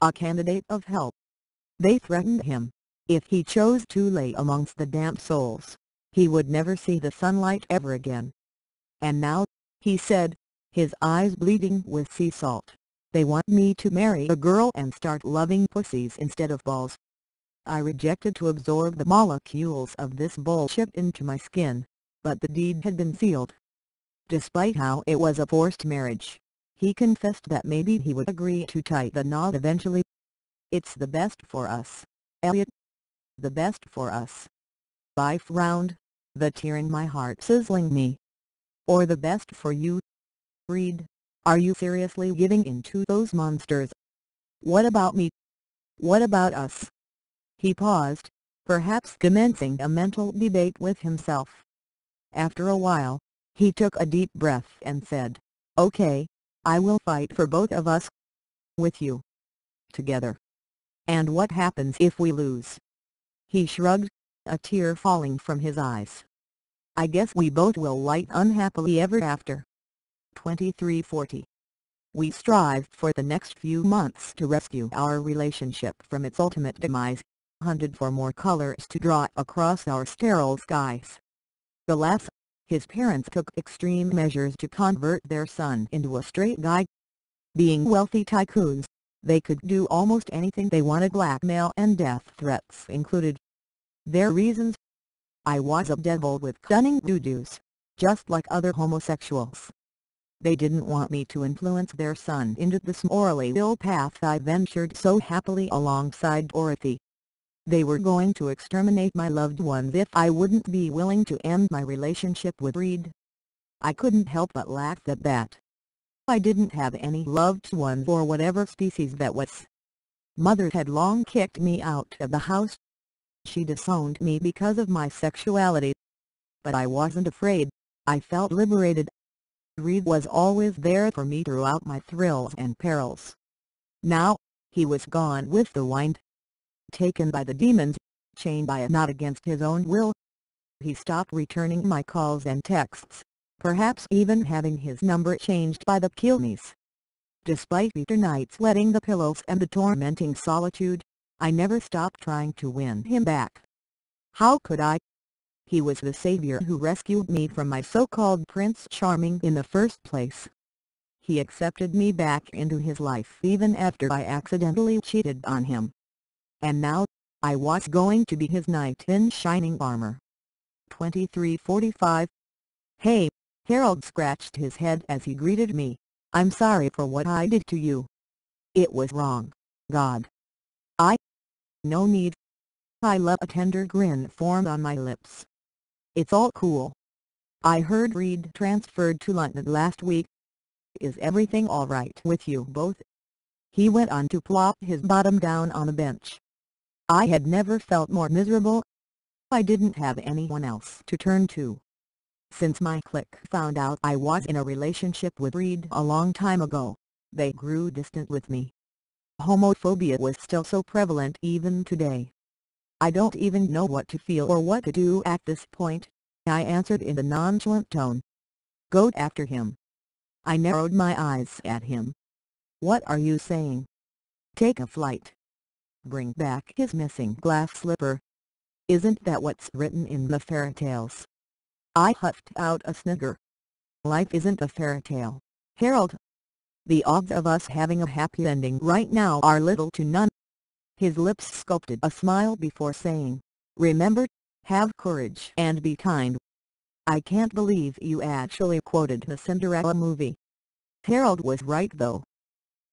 a candidate of help. They threatened him, if he chose to lay amongst the damp souls, he would never see the sunlight ever again. "And now," he said, his eyes bleeding with sea salt, "they want me to marry a girl and start loving pussies instead of balls." I rejected to absorb the molecules of this bullshit into my skin, but the deed had been sealed. Despite how it was a forced marriage, he confessed that maybe he would agree to tie the knot eventually. "It's the best for us, Elliot. The best for us." I frowned, the tear in my heart sizzling me. "Or the best for you? Reed, are you seriously giving in to those monsters? What about me? What about us?" He paused, perhaps commencing a mental debate with himself. After a while, he took a deep breath and said, "Okay, I will fight for both of us. With you. Together. And what happens if we lose?" He shrugged, a tear falling from his eyes. "I guess we both will light unhappily ever after." 23:40. We strived for the next few months to rescue our relationship from its ultimate demise, hunted for more colors to draw across our sterile skies. Alas, his parents took extreme measures to convert their son into a straight guy. Being wealthy tycoons, they could do almost anything they wanted, blackmail and death threats included. Their reasons? I was a devil with cunning doo-doos, just like other homosexuals. They didn't want me to influence their son into this morally ill path I ventured so happily alongside Dorothy. They were going to exterminate my loved ones if I wouldn't be willing to end my relationship with Reed. I couldn't help but laugh at that. I didn't have any loved ones or whatever species that was. Mother had long kicked me out of the house. She disowned me because of my sexuality. But I wasn't afraid, I felt liberated. Reed was always there for me throughout my thrills and perils. Now, he was gone with the wind. Taken by the demons, chained by a knot against his own will. He stopped returning my calls and texts, perhaps even having his number changed by the Kilneys. Despite bitter nights wetting the pillows and the tormenting solitude, I never stopped trying to win him back. How could I? He was the savior who rescued me from my so-called Prince Charming in the first place. He accepted me back into his life even after I accidentally cheated on him. And now, I was going to be his knight in shining armor. 23:45. "Hey," Harold scratched his head as he greeted me, "I'm sorry for what I did to you. It was wrong, God." No need. A tender grin formed on my lips. "It's all cool. I heard Reed transferred to London last week. Is everything all right with you both?" He went on to plop his bottom down on a bench. I had never felt more miserable. I didn't have anyone else to turn to. Since my clique found out I was in a relationship with Reed a long time ago, they grew distant with me. Homophobia was still so prevalent even today. "I don't even know what to feel or what to do at this point," I answered in a nonchalant tone. "Go after him." I narrowed my eyes at him. "What are you saying?" "Take a flight. Bring back his missing glass slipper. Isn't that what's written in the fairy tales?" I huffed out a snigger. "Life isn't a fairy tale, Harold. The odds of us having a happy ending right now are little to none." His lips sculpted a smile before saying, "Remember, have courage and be kind." I can't believe you actually quoted the Cinderella movie. Harold was right though.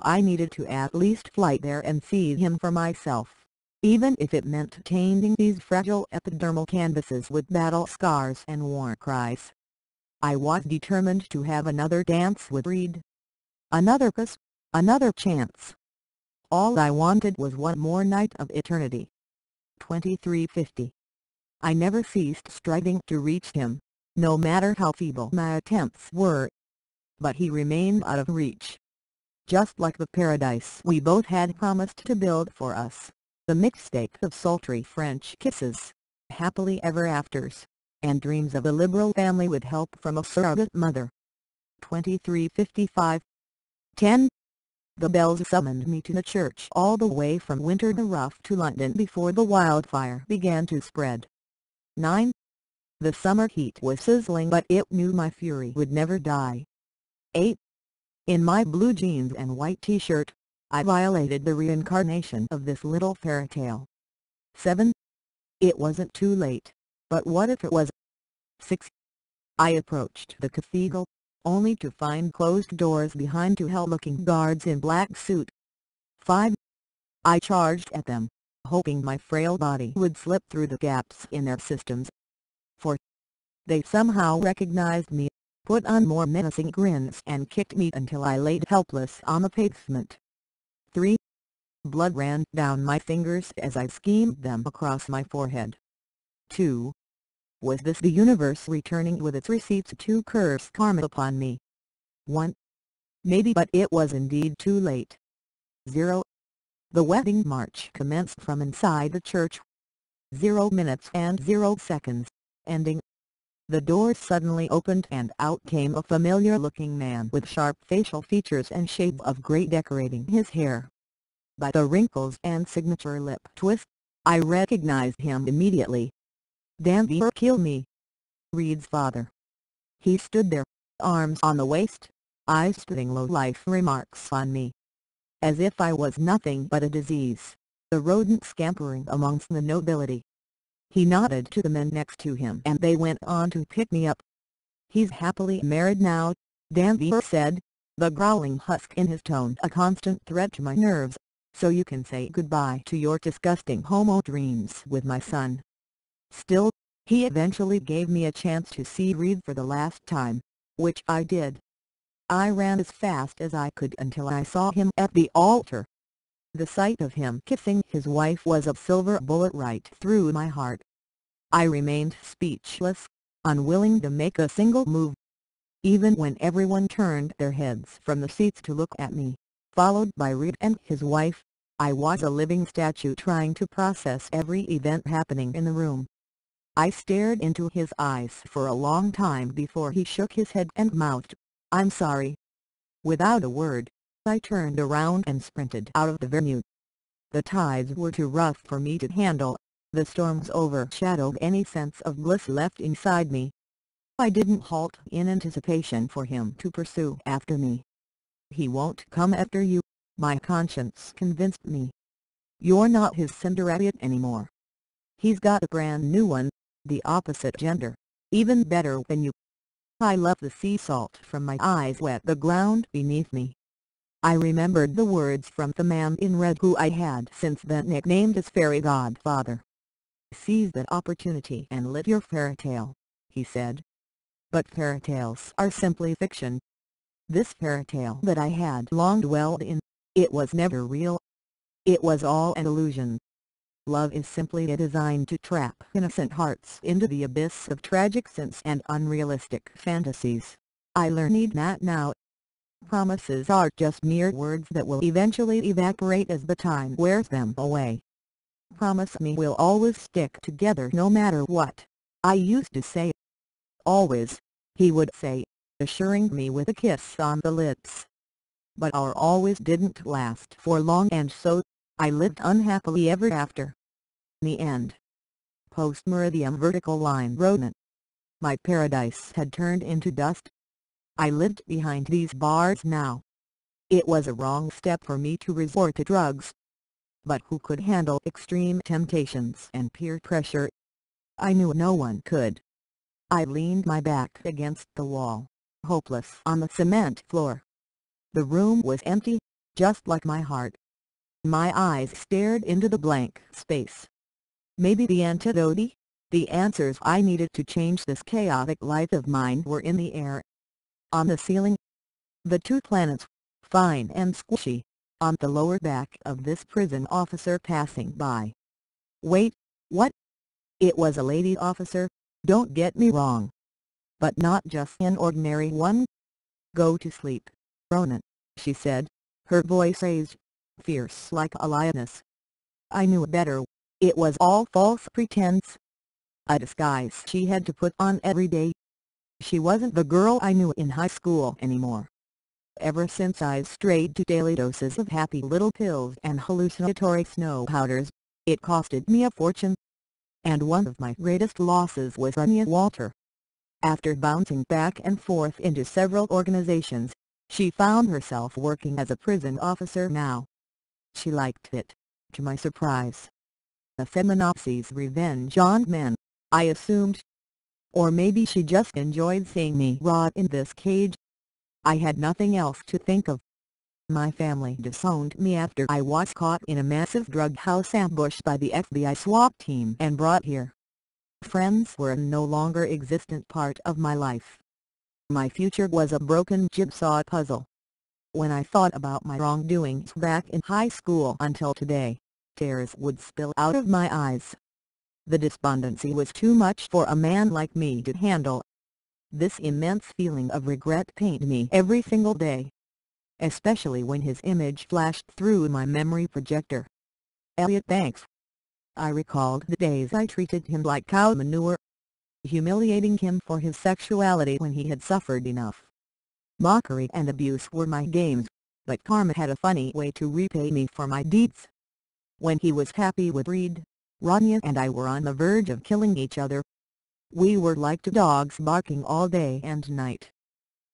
I needed to at least fly there and see him for myself, even if it meant tainting these fragile epidermal canvases with battle scars and war cries. I was determined to have another dance with Reed. Another kiss, another chance. All I wanted was one more night of eternity. 2350. I never ceased striving to reach him, no matter how feeble my attempts were. But he remained out of reach. Just like the paradise we both had promised to build for us, the mixtape of sultry French kisses, happily ever afters, and dreams of a liberal family with help from a surrogate mother. 2355. 10. The bells summoned me to the church all the way from Winterthur to London before the wildfire began to spread. 9. The summer heat was sizzling but it knew my fury would never die. 8. In my blue jeans and white t-shirt, I violated the reincarnation of this little fairy tale. 7. It wasn't too late, but what if it was? 6. I approached the cathedral, only to find closed doors behind two hell-looking guards in black suit. 5. I charged at them, hoping my frail body would slip through the gaps in their systems. 4. They somehow recognized me, put on more menacing grins and kicked me until I laid helpless on the pavement. 3. Blood ran down my fingers as I schemed them across my forehead. 2. Was this the universe returning with its receipts to curse karma upon me? 1. Maybe, but it was indeed too late. 0. The wedding march commenced from inside the church. 0 minutes and 0 seconds, ending. The door suddenly opened and out came a familiar-looking man with sharp facial features and shades of grey decorating his hair. By the wrinkles and signature lip twist, I recognized him immediately. Danby or kill me. Reed's father. He stood there, arms on the waist, eyes spitting low-life remarks on me. As if I was nothing but a disease, a rodent scampering amongst the nobility. He nodded to the men next to him and they went on to pick me up. He's happily married now, Danby said, the growling husk in his tone a constant threat to my nerves, so you can say goodbye to your disgusting homo dreams with my son. Still, he eventually gave me a chance to see Reed for the last time, which I did. I ran as fast as I could until I saw him at the altar. The sight of him kissing his wife was a silver bullet right through my heart. I remained speechless, unwilling to make a single move. Even when everyone turned their heads from the seats to look at me, followed by Reed and his wife, I was a living statue trying to process every event happening in the room. I stared into his eyes for a long time before he shook his head and mouthed, "I'm sorry." Without a word, I turned around and sprinted out of the venue. The tides were too rough for me to handle, the storms overshadowed any sense of bliss left inside me. I didn't halt in anticipation for him to pursue after me. He won't come after you, my conscience convinced me. You're not his Cinderelliot anymore. He's got a brand new one, the opposite gender, even better than you. I let the sea salt from my eyes wet the ground beneath me. I remembered the words from the man in red who I had since then nicknamed as Fairy Godfather. "Seize that opportunity and live your fairy tale," he said. But fairy tales are simply fiction. This fairy tale that I had long dwelled in, it was never real. It was all an illusion. Love is simply a design to trap innocent hearts into the abyss of tragic sins and unrealistic fantasies. I learned that now. Promises are just mere words that will eventually evaporate as the time wears them away. "Promise me we'll always stick together no matter what," I used to say. "Always," he would say, assuring me with a kiss on the lips. But our always didn't last for long and so, I lived unhappily ever after. The end. Post-meridium vertical line rodent. My paradise had turned into dust. I lived behind these bars now. It was a wrong step for me to resort to drugs. But who could handle extreme temptations and peer pressure? I knew no one could. I leaned my back against the wall, hopeless on the cement floor. The room was empty, just like my heart. My eyes stared into the blank space. Maybe the antidote, the answers I needed to change this chaotic life of mine, were in the air. On the ceiling, the two planets, fine and squishy, on the lower back of this prison officer passing by. Wait, what? It was a lady officer, don't get me wrong. But not just an ordinary one. "Go to sleep, Ronan," she said, her voice raised, fierce like a lioness. I knew better. It was all false pretense. A disguise she had to put on every day. She wasn't the girl I knew in high school anymore. Ever since I strayed to daily doses of happy little pills and hallucinatory snow powders, it costed me a fortune. And one of my greatest losses was Anya Walter. After bouncing back and forth into several organizations, she found herself working as a prison officer now. She liked it, to my surprise. A feminazis revenge on men, I assumed. Or maybe she just enjoyed seeing me rot in this cage. I had nothing else to think of. My family disowned me after I was caught in a massive drug house ambush by the FBI SWAT team and brought here. Friends were a no longer existent part of my life. My future was a broken jigsaw puzzle. When I thought about my wrongdoings back in high school until today, tears would spill out of my eyes. The despondency was too much for a man like me to handle. This immense feeling of regret pained me every single day, especially when his image flashed through my memory projector. Elliot Banks. I recalled the days I treated him like cow manure, humiliating him for his sexuality when he had suffered enough. Mockery and abuse were my games, but karma had a funny way to repay me for my deeds. When he was happy with Reed, Rania and I were on the verge of killing each other. We were like two dogs barking all day and night.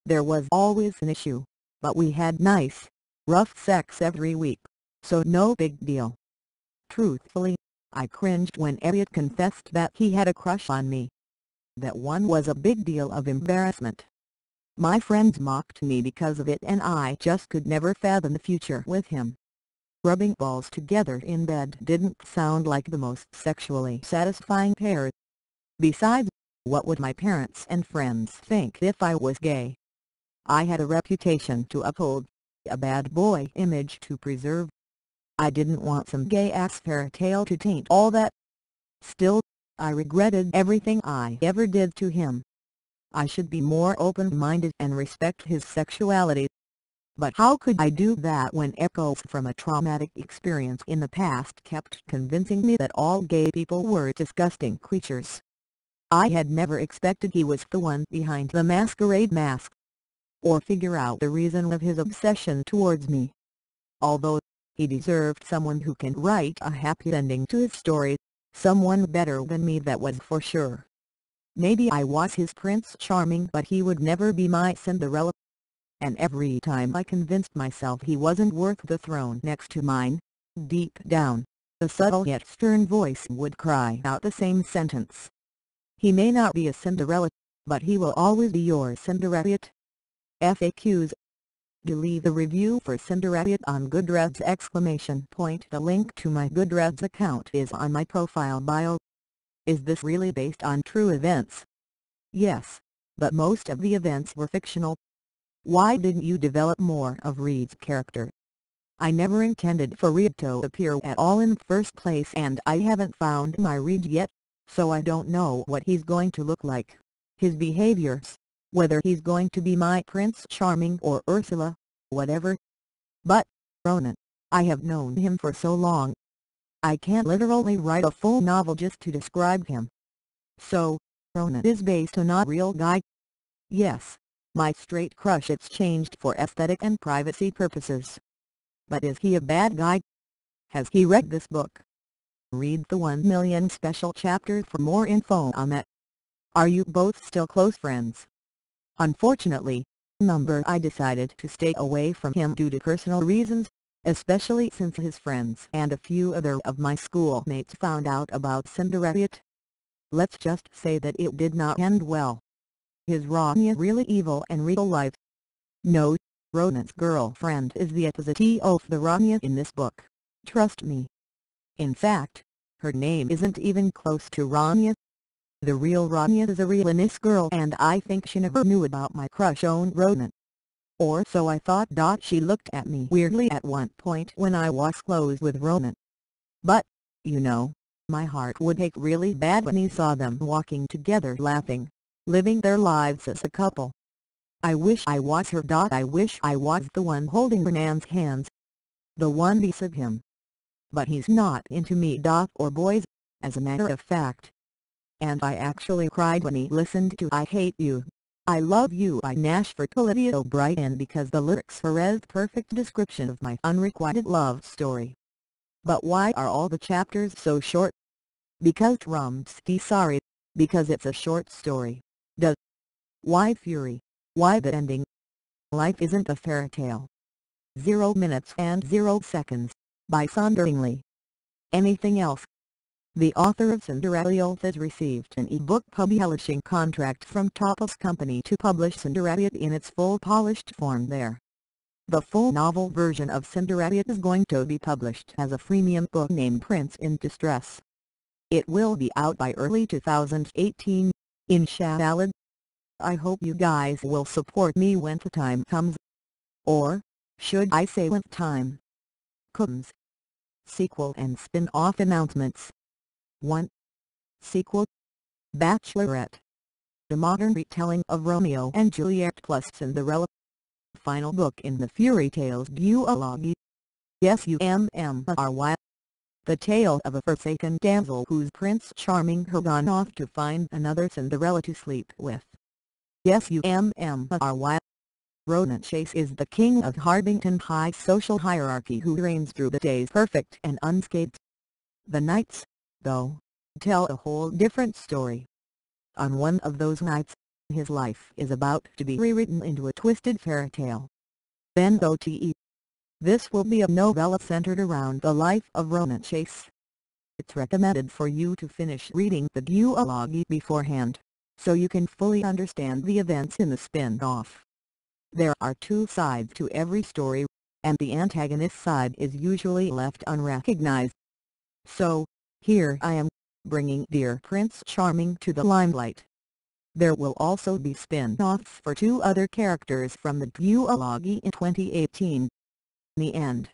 There was always an issue, but we had nice, rough sex every week, so no big deal. Truthfully, I cringed when Elliot confessed that he had a crush on me. That one was a big deal of embarrassment. My friends mocked me because of it, and I just could never fathom the future with him. Rubbing balls together in bed didn't sound like the most sexually satisfying pair. Besides, what would my parents and friends think if I was gay? I had a reputation to uphold, a bad boy image to preserve. I didn't want some gay-ass fairy tale to taint all that. Still, I regretted everything I ever did to him. I should be more open-minded and respect his sexuality. But how could I do that when echoes from a traumatic experience in the past kept convincing me that all gay people were disgusting creatures? I had never expected he was the one behind the masquerade mask, or figure out the reason of his obsession towards me. Although he deserved someone who can write a happy ending to his story, someone better than me, that was for sure. Maybe I was his Prince Charming, but he would never be my Cinderella. And every time I convinced myself he wasn't worth the throne next to mine, deep down, a subtle yet stern voice would cry out the same sentence. He may not be a Cinderella, but he will always be your Cinderelliot. FAQs. To leave a review for Cinderelliot on Goodreads! The link to my Goodreads account is on my profile bio. Is this really based on true events? Yes, but most of the events were fictional. Why didn't you develop more of Reed's character? I never intended for Reed to appear at all in the first place, and I haven't found my Reed yet, so I don't know what he's going to look like, his behaviors, whether he's going to be my Prince Charming or Ursula, whatever. But, Ronan, I have known him for so long. I can't literally write a full novel just to describe him. So, Ronan is based on a real guy? Yes, my straight crush. It's changed for aesthetic and privacy purposes. But is he a bad guy? Has he read this book? Read the 1 million special chapter for more info on that. Are you both still close friends? Unfortunately, I decided to stay away from him due to personal reasons, especially since his friends and a few other of my schoolmates found out about Cinderelliot. let's just say that it did not end well. Is Rania really evil in real life? No, Ronan's girlfriend is the opposite of the Rania in this book, trust me. In fact, her name isn't even close to Rania. The real Rania is a realness girl, and I think she never knew about my crush on Ronan. Or so I thought. She looked at me weirdly at one point when I was close with Ronan. But, you know, my heart would ache really bad when he saw them walking together laughing, living their lives as a couple. I wish I was her. I wish I was the one holding Ronan's hands. The one beside him. But he's not into me. Or boys, as a matter of fact. And I actually cried when he listened to I Hate You, I Love You by Nash Fertility O'Brien, because the lyrics are a perfect description of my unrequited love story. But why are all the chapters so short? Because Rumsky, sorry, because it's a short story. Why fury? Why the ending? Life isn't a fairy tale. 0 minutes and 0 seconds, by Cinderelliot. Anything else? The author of Cinderelliot has received an e-book publishing contract from Topos Company to publish Cinderelliot in its full polished form there. The full novel version of Cinderelliot is going to be published as a freemium book named Prince in Distress. It will be out by early 2018, inshallah. I hope you guys will support me when the time comes. Or, should I say when time comes. Sequel and spin-off announcements. 1. Sequel. Bachelorette. The modern retelling of Romeo and Juliet plus Cinderella. Final book in the fairy tales duology. Summery. The tale of a forsaken damsel whose Prince Charming has gone off to find another Cinderella to sleep with. Summery. Ronan Chase is the king of Harbington High social hierarchy who reigns through the days perfect and unscathed. The nights, though, tell a whole different story. On one of those nights, his life is about to be rewritten into a twisted fairy tale. This will be a novella centered around the life of Ronan Chase. It's recommended for you to finish reading the duology beforehand, so you can fully understand the events in the spin-off. There are two sides to every story, and the antagonist side is usually left unrecognized. So, here I am, bringing dear Prince Charming to the limelight. There will also be spin-offs for two other characters from the duology in 2018. The end.